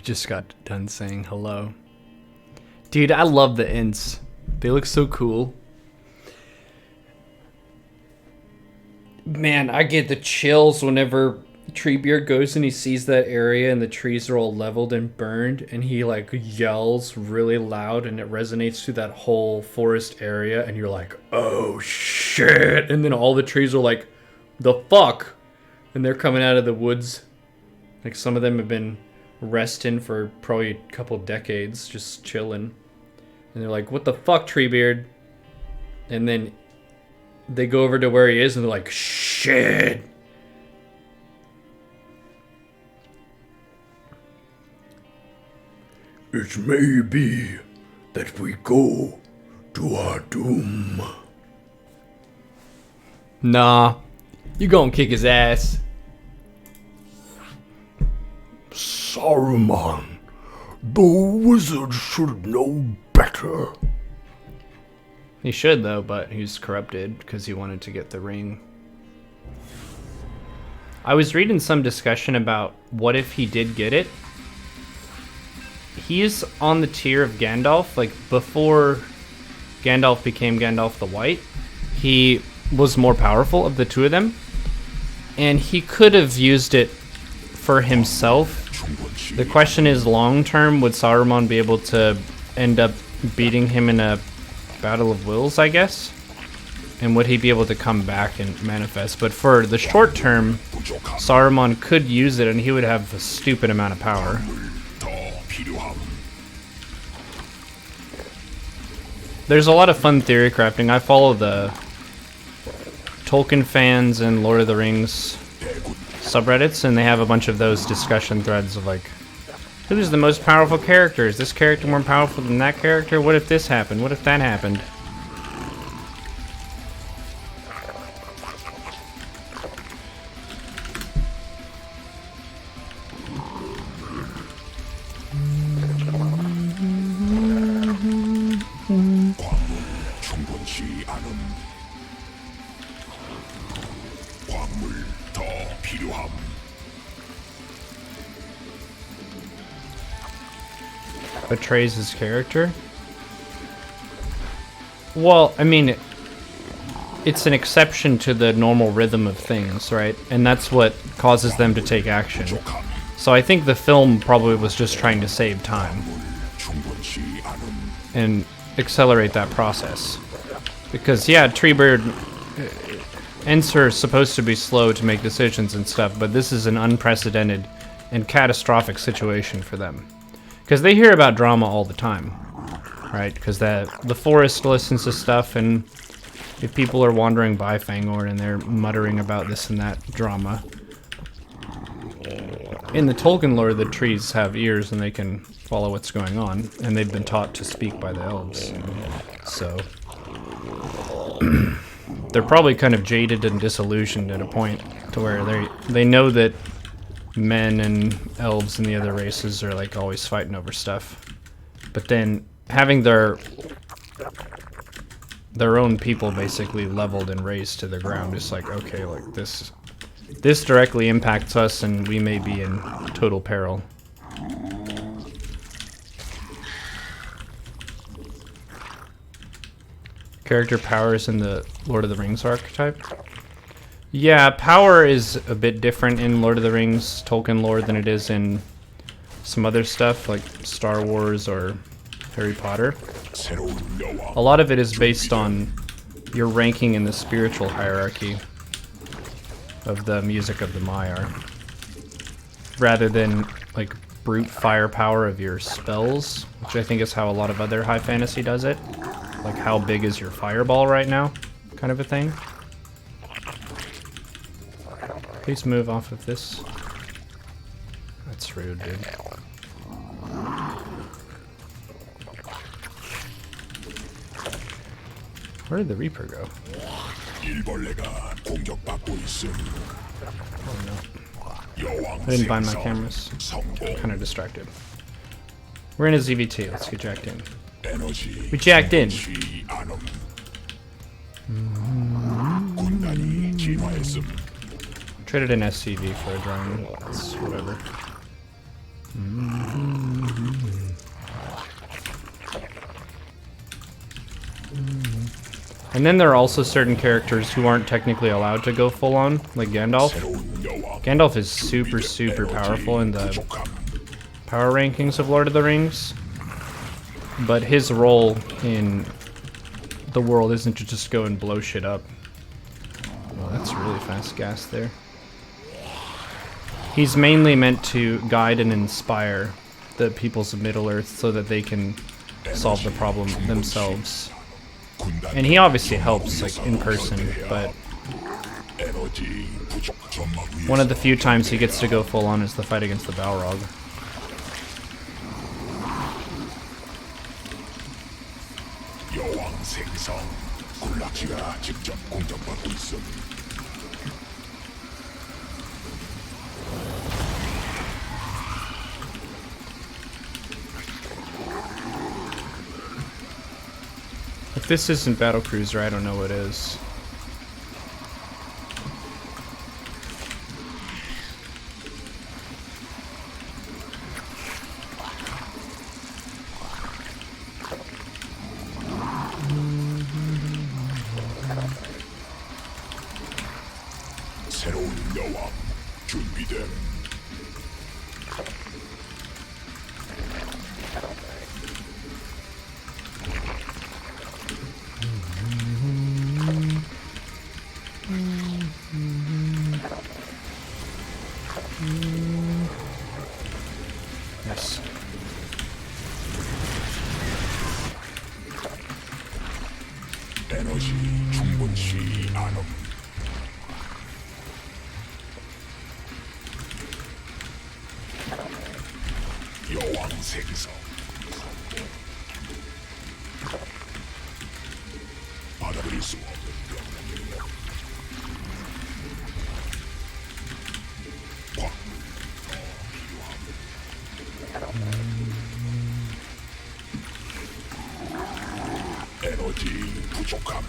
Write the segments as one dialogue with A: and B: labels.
A: just got done saying hello. Dude, I love the Ents. They look so cool. Man, I get the chills whenever Treebeard goes and he sees that area and the trees are all leveled and burned, and he like yells really loud and it resonates through that whole forest area, and you're like, oh shit, and then all the trees are like, the fuck, and they're coming out of the woods. Like some of them have been resting for probably a couple decades, just chilling, and they're like, what the fuck, Treebeard? And then they go over to where he is and they're like, shit.
B: It may be that we go to our doom.
A: Nah, you gonna kick his ass.
B: Saruman, the wizard should know better.
A: He should though, but he's corrupted because he wanted to get the ring. I was reading some discussion about what if he did get it. He's on the tier of Gandalf, like before Gandalf became Gandalf the White, he was more powerful of the two of them, and he could have used it for himself. The question is, long term, would Saruman be able to end up beating him in a battle of wills, I guess? And would he be able to come back and manifest? But for the short term, Saruman could use it and he would have a stupid amount of power. There's a lot of fun theory crafting. I follow the Tolkien fans and Lord of the Rings subreddits, and they have a bunch of those discussion threads of like, who's the most powerful character? Is this character more powerful than that character? What if this happened? What if that happened? Betrays his character? Well, I mean, it's an exception to the normal rhythm of things, right? And that's what causes them to take action. So I think the film probably was just trying to save time and accelerate that process. Because, yeah, Treebeard, Ents are supposed to be slow to make decisions and stuff, but this is an unprecedented and catastrophic situation for them. Because they hear about drama all the time, right? Because the forest listens to stuff, and if people are wandering by Fangorn and they're muttering about this and that drama. In the Tolkien lore, the trees have ears and they can follow what's going on, and they've been taught to speak by the elves. So they're probably kind of jaded and disillusioned at a point to where they know that men and elves and the other races are like always fighting over stuff, but then having their own people basically leveled and raised to the ground is like, okay, like this directly impacts us and we may be in total peril. Character powers in the Lord of the Rings archetype. Yeah, power is a bit different in Lord of the Rings, Tolkien lore, than it is in some other stuff like Star Wars or Harry Potter. A lot of it is based on your ranking in the spiritual hierarchy of the music of the Maiar, rather than like brute firepower of your spells, which I think is how a lot of other high fantasy does it. Like, how big is your fireball right now, kind of a thing. Please move off of this. That's rude, dude. Where did the Reaper go? Oh no. I didn't bind my cameras. I'm kind of distracted. We're in a ZVT. Let's get jacked in. We jacked in. Traded an SCV for a drone. It's whatever. And then there are also certain characters who aren't technically allowed to go full on, like Gandalf. Gandalf is super, super powerful in the power rankings of Lord of the Rings. But his role in the world isn't to just go and blow shit up. Well, that's really fast gas there. He's mainly meant to guide and inspire the peoples of Middle-earth so that they can solve the problem themselves. And he obviously helps, like, in person, but one of the few times he gets to go full on is the fight against the Balrog. If this isn't Battlecruiser, I don't know what is.
B: 새로운 여왕 준비됨.
A: Yes.
B: 에너지 충분치 않음. 여왕 생성. 받아들일 수 없는 병력. 에너지 부족함.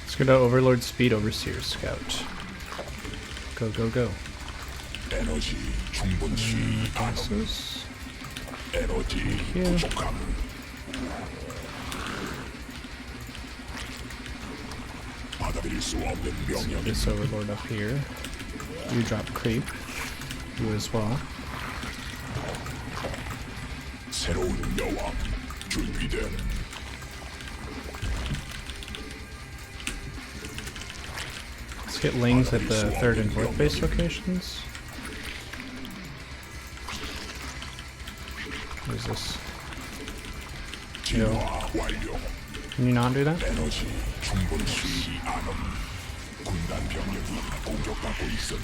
A: Let's go to Overlord Speed Overseer Scout. Go, go, go.
B: 에너지 충분치 않음.
A: Passes.
B: 에너지 부족함. 받아들일 수 없는 명령.
A: This Overlord up here. You drop creep. You as well.
B: 새로운 여왕 준비됨.
A: Let's get lings at the 3rd and 4th base locations. What is this?
B: 진화 완료.
A: Can you not do that?
B: 에너지 충분치 않음. 군단 병력이 공격받고 있음.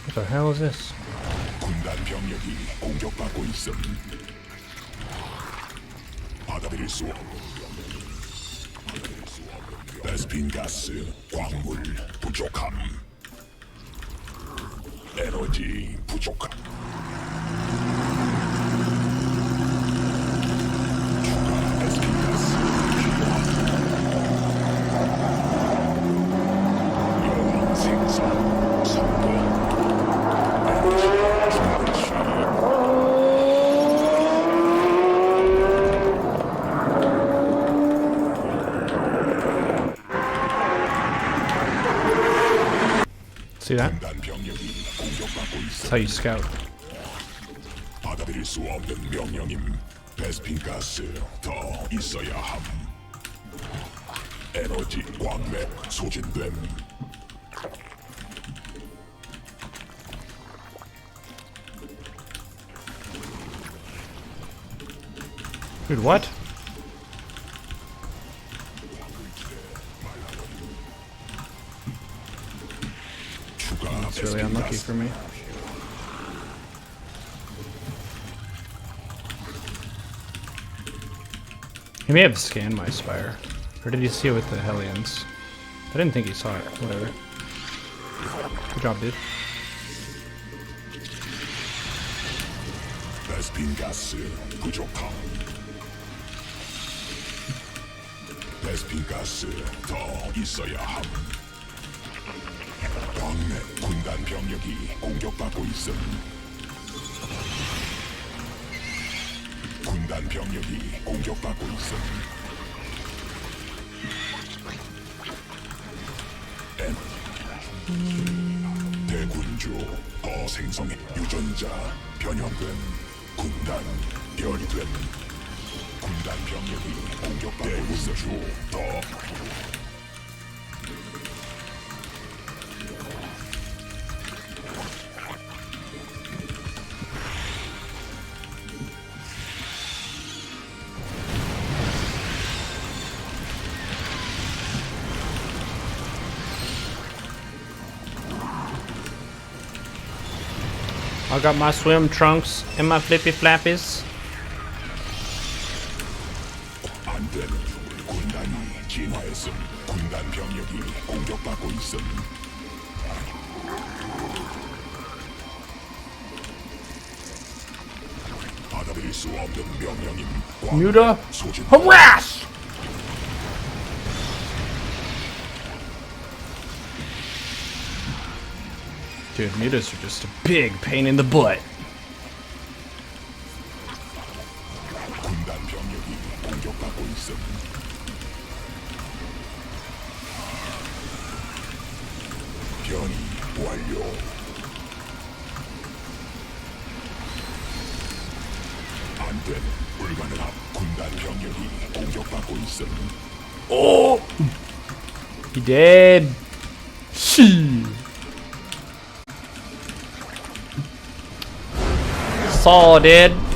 A: What the hell is this?
B: 군단 병력이 공격받고 있음. 받아들일 수 없는 베스핀 가스 광물 부족함. 에너지 부족함. 추가 베스핀 가스 필요함. 여왕 생성 성공. 에너지 충분치.
A: See that?
B: 군단 병력이 공격받고 있음.
A: That's how you scout.
B: 받아들일 수 없는 명령임. 베스핀 가스 더 있어야 함. 에너지 광맥 소진됨.
A: Dude, what?
B: 추가
A: It's really
B: 베스핀
A: unlucky
B: 가스.
A: for me. He may have scanned my spire. Or did he see it with the Hellions? I didn't think he saw it. Whatever. Good job, dude.
B: 베스핀 가스 부족함. 베스핀 가스 더 있어야 함. 광맥 군단 병력이 공격받고 있음. 군단
C: 군단 병력이 공격받고 있음. 대군주 더 생성의 유전자 변형된 군단 변이된 군단 병력이 공격받고 있음. 더
A: I got my swim trunks and my flippy flappies.
C: 안된 군단이 진화했음. 군단 병력이 공격받고 있음. 받아들일 수 없는 명령임.
A: Muta,
C: 소진
A: harass! Dude, mutas are just a big pain in the butt.
C: 군단 병력이 공격받고 있음. 변이 완료. 안된 불가능함. 군단 병력이 공격받고 있음.
A: Oh! He dead. She. Saw dead.